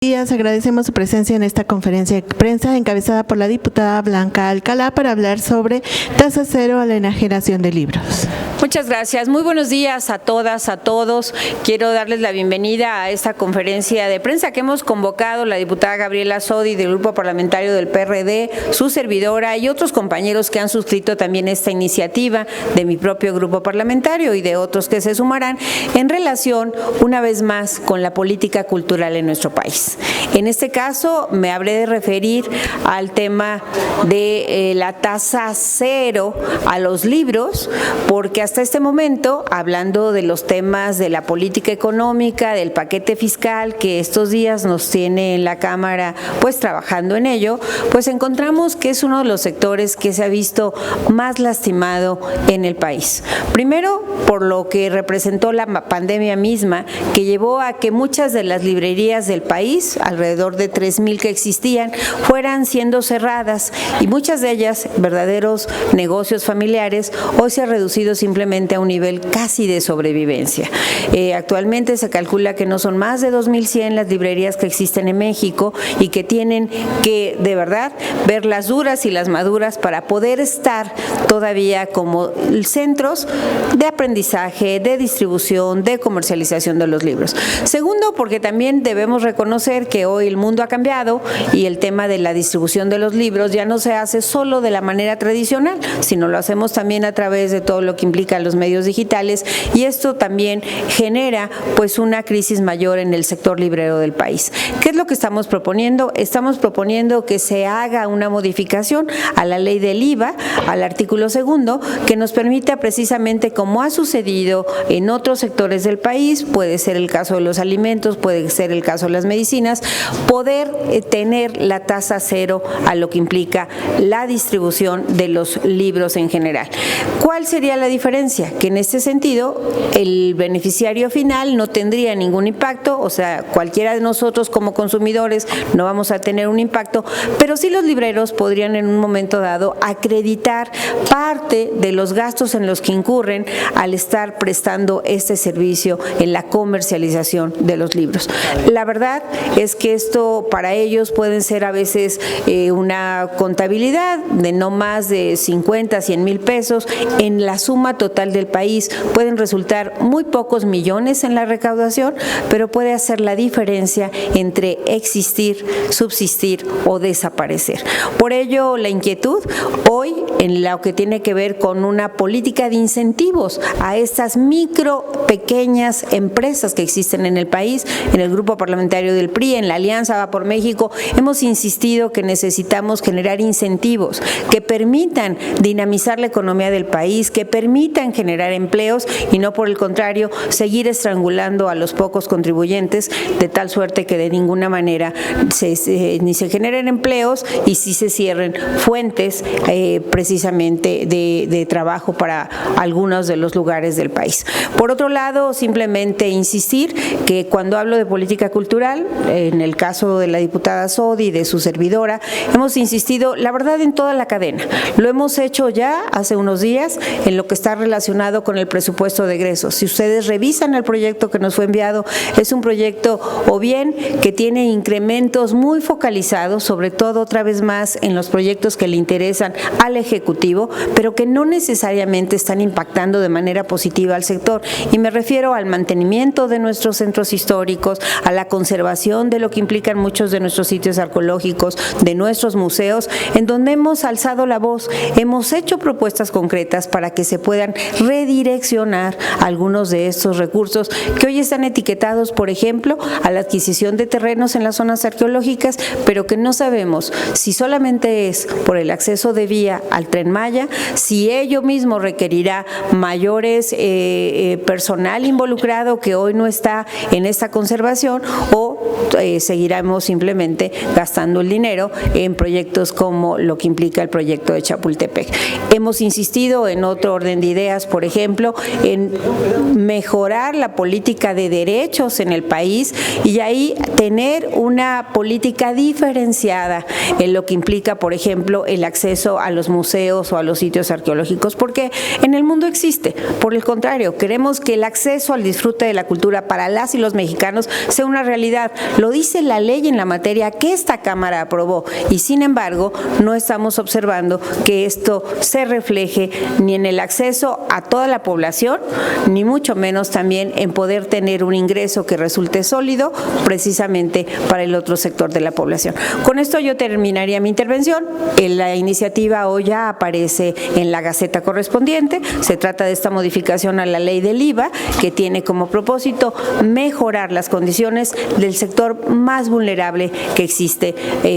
días, agradecemos su presencia en esta conferencia de prensa encabezada por la diputada Blanca Alcalá para hablar sobre tasa cero a la enajenación de libros. Muchas gracias. Muy buenos días a todas, a todos. Quiero darles la bienvenida a esta conferencia de prensa que hemos convocado la diputada Gabriela Sodi del Grupo Parlamentario del PRD, su servidora y otros compañeros que han suscrito también esta iniciativa de mi propio grupo parlamentario y de otros que se sumarán en relación, una vez más, con la política cultural en nuestro país. En este caso, me habré de referir al tema de la tasa cero a los libros, porque hasta este momento, hablando de los temas de la política económica, del paquete fiscal que estos días nos tiene en la Cámara, pues trabajando en ello, pues encontramos que es uno de los sectores que se ha visto más lastimado en el país. Primero, por lo que representó la pandemia misma, que llevó a que muchas de las librerías del país, alrededor de 3,000 que existían, fueran siendo cerradas y muchas de ellas, verdaderos negocios familiares, hoy se ha reducido simplemente a un nivel casi de sobrevivencia. Actualmente se calcula que no son más de 2,100 las librerías que existen en México y que tienen que, de verdad, ver las duras y las maduras para poder estar todavía como centros de aprendizaje, de distribución, de comercialización de los libros. Segundo, porque también debemos reconocer que hoy el mundo ha cambiado y el tema de la distribución de los libros ya no se hace solo de la manera tradicional, sino lo hacemos también a través de todo lo que implica los medios digitales, y esto también genera pues una crisis mayor en el sector librero del país. ¿Qué es lo que estamos proponiendo? Estamos proponiendo que se haga una modificación a la ley del IVA, al artículo 2, que nos permita precisamente, como ha sucedido en otros sectores del país, puede ser el caso de los alimentos, puede ser el caso de las medicinas, poder tener la tasa cero a lo que implica la distribución de los libros en general. ¿Cuál sería la diferencia? Que en este sentido el beneficiario final no tendría ningún impacto, o sea, cualquiera de nosotros como consumidores no vamos a tener un impacto, pero sí los libreros podrían en un momento dado acreditar parte de los gastos en los que incurren al estar prestando este servicio en la comercialización de los libros. La verdad es que esto para ellos pueden ser a veces una contabilidad de no más de 50, 100 mil pesos. En la suma total del país pueden resultar muy pocos millones en la recaudación, pero puede hacer la diferencia entre existir, subsistir o desaparecer. Por ello, la inquietud hoy en lo que tiene que ver con una política de incentivos a estas pequeñas empresas que existen en el país. En el grupo parlamentario del PRI, en la Alianza Va por México, hemos insistido que necesitamos generar incentivos que permitan dinamizar la economía del país, que permitan generar empleos y no, por el contrario, seguir estrangulando a los pocos contribuyentes, de tal suerte que de ninguna manera ni se generen empleos y sí se cierren fuentes precisamente de trabajo para algunos de los lugares del país. Por otro lado, simplemente insistir que cuando hablo de política cultural, en el caso de la diputada Sodi y de su servidora, hemos insistido, la verdad, en toda la cadena. Lo hemos hecho ya hace unos días en lo que está relacionado con el presupuesto de egresos. Si ustedes revisan el proyecto que nos fue enviado, es un proyecto o bien que tiene incrementos muy focalizados, sobre todo otra vez más en los proyectos que le interesan al Ejecutivo, pero que no necesariamente están impactando de manera positiva al sector. Y me refiero al mantenimiento de nuestros centros históricos, a la conservación de lo que implican muchos de nuestros sitios arqueológicos, de nuestros museos, en donde hemos alzado la voz, hemos hecho propuestas concretas para que se puedan redireccionar algunos de estos recursos que hoy están etiquetados, por ejemplo, a la adquisición de terrenos en las zonas arqueológicas, pero que no sabemos si solamente es por el acceso de vía al Tren Maya, si ello mismo requerirá mayores personal involucrado que hoy no está en esta conservación, o seguiremos simplemente gastando el dinero en proyectos como lo que implica el proyecto de Chapultepec. Hemos insistido en otro orden de ideas, por ejemplo, en mejorar la política de derechos en el país y ahí tener una política diferenciada en lo que implica, por ejemplo, el acceso a los museos o a los sitios arqueológicos, porque en el mundo existe. Por el contrario, queremos que el acceso al disfrute de la cultura para las y los mexicanos sea una realidad. Lo dice la ley en la materia que esta Cámara aprobó y sin embargo no estamos observando que esto se refleje ni en el acceso a toda la población, ni mucho menos también en poder tener un ingreso que resulte sólido precisamente para el otro sector de la población. Con esto yo terminaría mi intervención. La iniciativa hoy ya aparece en la Gaceta correspondiente. Se trata de esta modificación a la ley del IVA que tiene como propósito mejorar las condiciones del sector más vulnerable que existe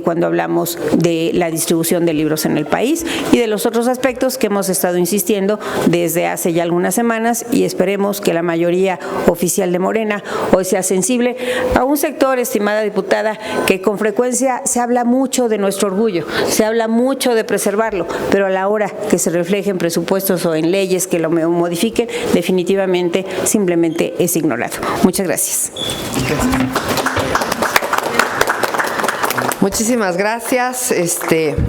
cuando hablamos de la distribución de libros en el país y de los otros aspectos que hemos estado insistiendo desde hace ya algunas semanas, y esperemos que la mayoría oficial de Morena hoy sea sensible a un sector, estimada diputada, que con frecuencia se habla mucho de nuestro orgullo, se habla mucho de preservarlo, pero a la hora que se refleje en presupuestos o en leyes que lo modifiquen, definitivamente simplemente es ignorado. Muchas gracias. Muchísimas gracias.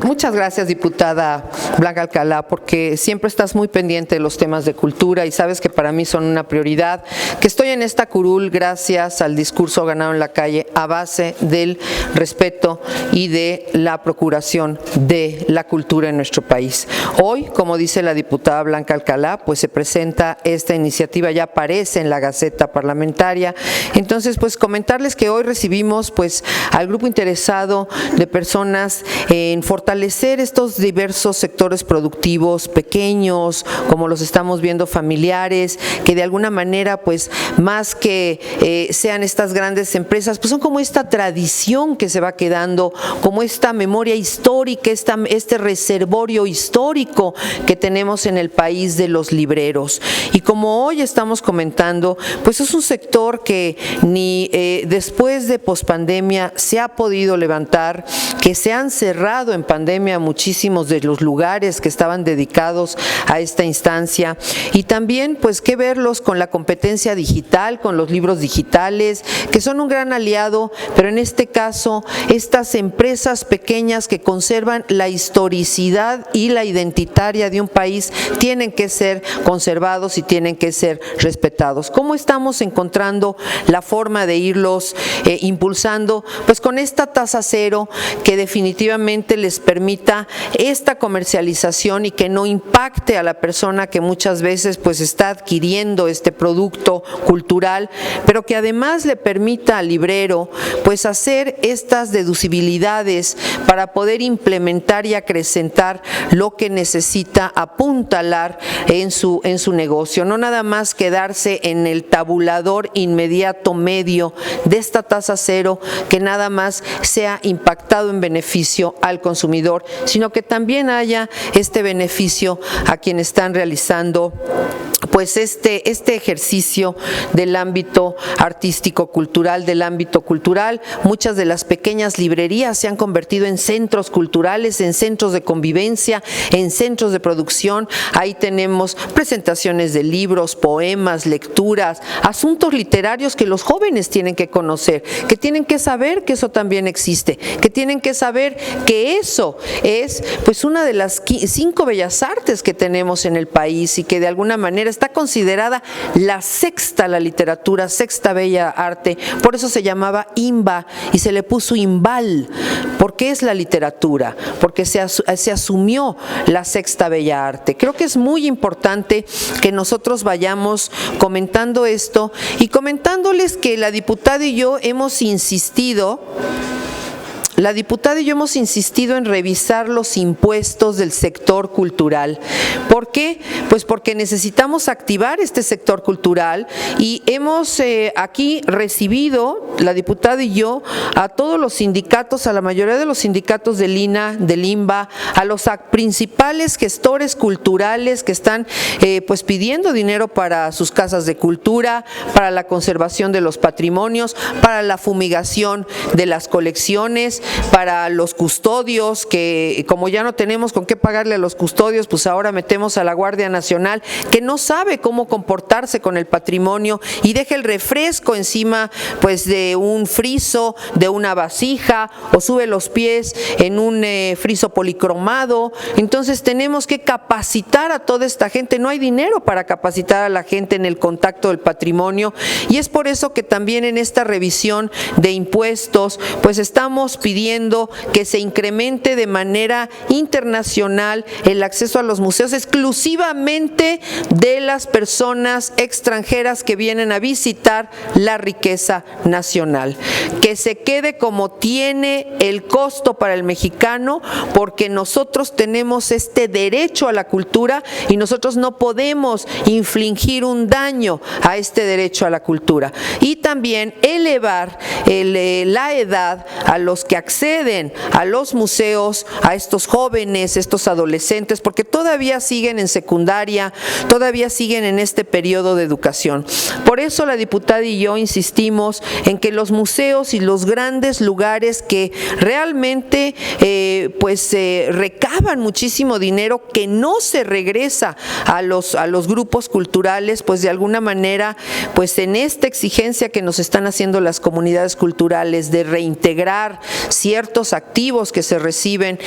Muchas gracias, diputada Blanca Alcalá, porque siempre estás muy pendiente de los temas de cultura y sabes que para mí son una prioridad, que estoy en esta curul gracias al discurso ganado en la calle a base del respeto y de la procuración de la cultura en nuestro país. Hoy, como dice la diputada Blanca Alcalá, pues se presenta esta iniciativa, ya aparece en la Gaceta Parlamentaria. Entonces, pues comentarles que hoy recibimos pues al grupo interesado de personas en fortalecer estos diversos sectores productivos pequeños, como los estamos viendo, familiares, que de alguna manera pues más que sean estas grandes empresas, pues son como esta tradición que se va quedando, como esta memoria histórica, este reservorio histórico que tenemos en el país de los libreros. Y como hoy estamos comentando, pues es un sector que ni después de pospandemia se ha podido levantar, que se han cerrado en pandemia muchísimos de los lugares que estaban dedicados a esta instancia, y también pues que verlos con la competencia digital, con los libros digitales, que son un gran aliado, pero en este caso estas empresas pequeñas que conservan la historicidad y la identitaria de un país tienen que ser conservados y tienen que ser respetados. ¿Cómo estamos encontrando la forma de irlos impulsando? Pues con esta tasa cero que definitivamente les permita esta comercialización y que no impacte a la persona que muchas veces pues está adquiriendo este producto cultural, pero que además le permita al librero pues hacer estas deducibilidades para poder implementar y acrecentar lo que necesita apuntalar en su negocio, no nada más quedarse en el tabulador inmediato medio de esta tasa cero que nada más sea impactado en beneficio al consumidor, sino que también haya este beneficio a quienes están realizando pues este ejercicio del ámbito artístico-cultural, del ámbito cultural. Muchas de las pequeñas librerías se han convertido en centros culturales, en centros de convivencia, en centros de producción. Ahí tenemos presentaciones de libros, poemas, lecturas, asuntos literarios que los jóvenes tienen que conocer, que tienen que saber que eso también existe, que tienen que saber que eso es pues una de las 5 bellas artes que tenemos en el país y que de alguna manera está considerada la sexta, la literatura, sexta bella arte. Por eso se llamaba IMBA y se le puso IMBAL. ¿Por qué es la literatura? Porque se asumió la sexta bella arte. Creo que es muy importante que nosotros vayamos comentando esto y comentándoles que la diputada y yo hemos insistido en revisar los impuestos del sector cultural. ¿Por qué? Pues porque necesitamos activar este sector cultural y hemos aquí recibido, la diputada y yo, a todos los sindicatos, a la mayoría de los sindicatos del INA, del IMBA, a los principales gestores culturales que están pues pidiendo dinero para sus casas de cultura, para la conservación de los patrimonios, para la fumigación de las colecciones, para los custodios, que como ya no tenemos con qué pagarle a los custodios, pues ahora metemos a la Guardia Nacional, que no sabe cómo comportarse con el patrimonio y deja el refresco encima pues de un friso, de una vasija, o sube los pies en un friso policromado. Entonces tenemos que capacitar a toda esta gente. No hay dinero para capacitar a la gente en el contacto del patrimonio, y es por eso que también en esta revisión de impuestos pues estamos pidiendo que se incremente de manera internacional el acceso a los museos exclusivamente de las personas extranjeras que vienen a visitar la riqueza nacional, que se quede como tiene el costo para el mexicano, porque nosotros tenemos este derecho a la cultura y nosotros no podemos infligir un daño a este derecho a la cultura. Y también elevar la edad a los que acceden a los museos, a estos jóvenes, estos adolescentes, porque todavía siguen en secundaria, todavía siguen en este periodo de educación. Por eso la diputada y yo insistimos en que los museos y los grandes lugares que realmente recaban muchísimo dinero que no se regresa a los grupos culturales, pues de alguna manera, pues en esta exigencia que nos están haciendo las comunidades culturales de reintegrar ciertos activos que se reciben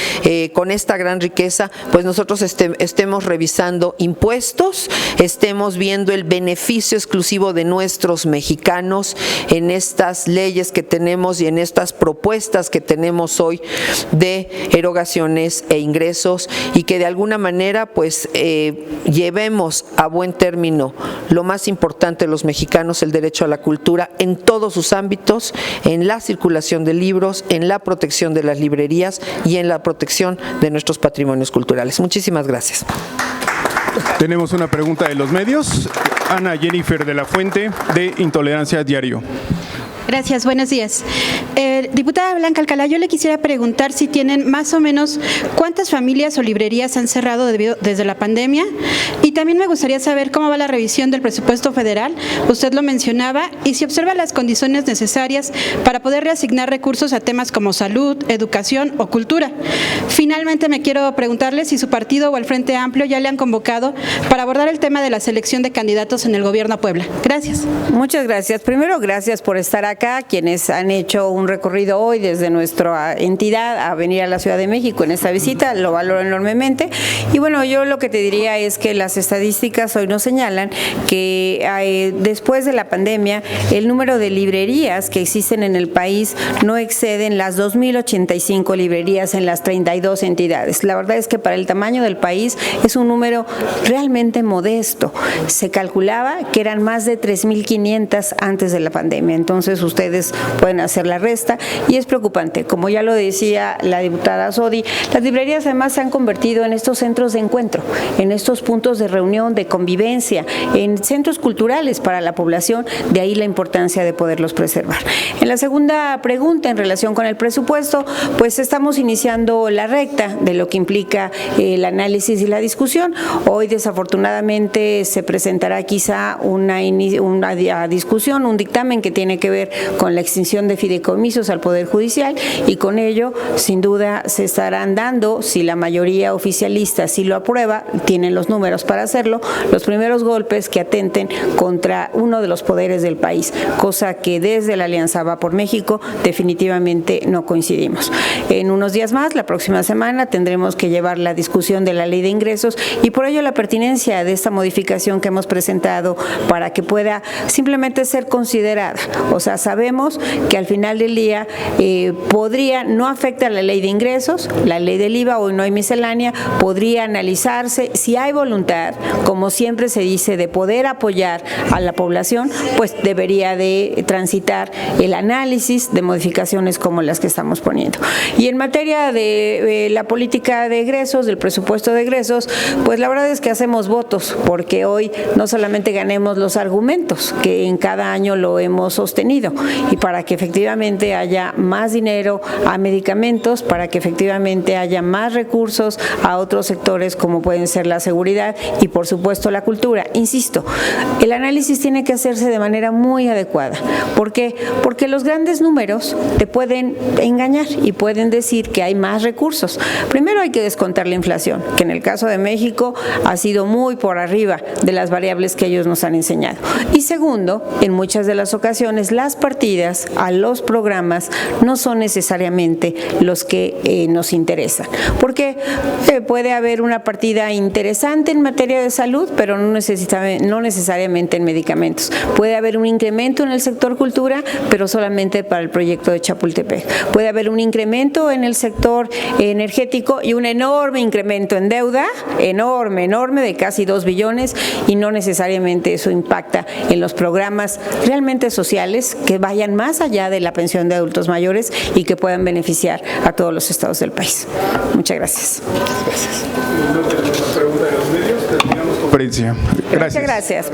con esta gran riqueza, pues nosotros estemos revisando impuestos, estemos viendo el beneficio exclusivo de nuestros mexicanos en estas leyes que tenemos y en estas propuestas que tenemos hoy de erogaciones e ingresos, y que de alguna manera pues llevemos a buen término lo más importante de los mexicanos, el derecho a la cultura en todos sus ámbitos, en la circulación de libros, en la protección de las librerías y en la protección de nuestros patrimonios culturales. Muchísimas gracias. Tenemos una pregunta de los medios. Ana Jennifer de la Fuente, de Intolerancia Diario. Gracias, buenos días. Diputada Blanca Alcalá, yo le quisiera preguntar si tienen más o menos cuántas familias o librerías han cerrado desde la pandemia, y también me gustaría saber cómo va la revisión del presupuesto federal, usted lo mencionaba, y si observa las condiciones necesarias para poder reasignar recursos a temas como salud, educación o cultura. Finalmente, me quiero preguntarle si su partido o el Frente Amplio ya le han convocado para abordar el tema de la selección de candidatos en el gobierno a Puebla. Gracias. Muchas gracias. Primero, gracias por estar acá, quienes han hecho un recorrido hoy desde nuestra entidad a venir a la Ciudad de México en esta visita, lo valoro enormemente. Y bueno, yo lo que te diría es que las estadísticas hoy nos señalan que después de la pandemia el número de librerías que existen en el país no exceden las 2.085 librerías en las 32 entidades. La verdad es que para el tamaño del país es un número realmente modesto. Se calculaba que eran más de 3.500 antes de la pandemia. Entonces ustedes pueden hacer la resta y es preocupante. Como ya lo decía la diputada Sodi, las librerías además se han convertido en estos centros de encuentro, en estos puntos de reunión, de convivencia, en centros culturales para la población, de ahí la importancia de poderlos preservar. En la segunda pregunta, en relación con el presupuesto, pues estamos iniciando la recta de lo que implica el análisis y la discusión. Hoy desafortunadamente se presentará quizá una discusión, un dictamen que tiene que ver con la extinción de fideicomisos al Poder Judicial, y con ello sin duda se estarán dando, si la mayoría oficialista sí lo aprueba, tienen los números para hacerlo, los primeros golpes que atenten contra uno de los poderes del país, cosa que desde la Alianza Va por México definitivamente no coincidimos. En unos días más, la próxima semana, tendremos que llevar la discusión de la Ley de Ingresos, y por ello la pertinencia de esta modificación que hemos presentado para que pueda simplemente ser considerada. O sea, sabemos que al final del día no afecta a la Ley de Ingresos, la Ley del IVA, hoy no hay miscelánea, podría analizarse si hay voluntad, como siempre se dice, de poder apoyar a la población, pues debería de transitar el análisis de modificaciones como las que estamos poniendo. Y en materia de la política de egresos, del presupuesto de egresos, pues la verdad es que hacemos votos, porque hoy no solamente ganemos los argumentos, que en cada año lo hemos sostenido, momento, y para que efectivamente haya más dinero a medicamentos, para que efectivamente haya más recursos a otros sectores como pueden ser la seguridad y por supuesto la cultura. Insisto, el análisis tiene que hacerse de manera muy adecuada. ¿Por qué? Porque los grandes números te pueden engañar y pueden decir que hay más recursos. Primero hay que descontar la inflación, que en el caso de México ha sido muy por arriba de las variables que ellos nos han enseñado. Y segundo, en muchas de las ocasiones las partidas a los programas no son necesariamente los que nos interesan. Porque puede haber una partida interesante en materia de salud, pero no necesariamente en medicamentos. Puede haber un incremento en el sector cultura, pero solamente para el proyecto de Chapultepec. Puede haber un incremento en el sector energético y un enorme incremento en deuda, enorme, de casi 2 billones, y no necesariamente eso impacta en los programas realmente sociales que vayan más allá de la pensión de adultos mayores y que puedan beneficiar a todos los estados del país. Muchas gracias. No tenemos más preguntas de los medios, terminamos conferencia. Muchas gracias.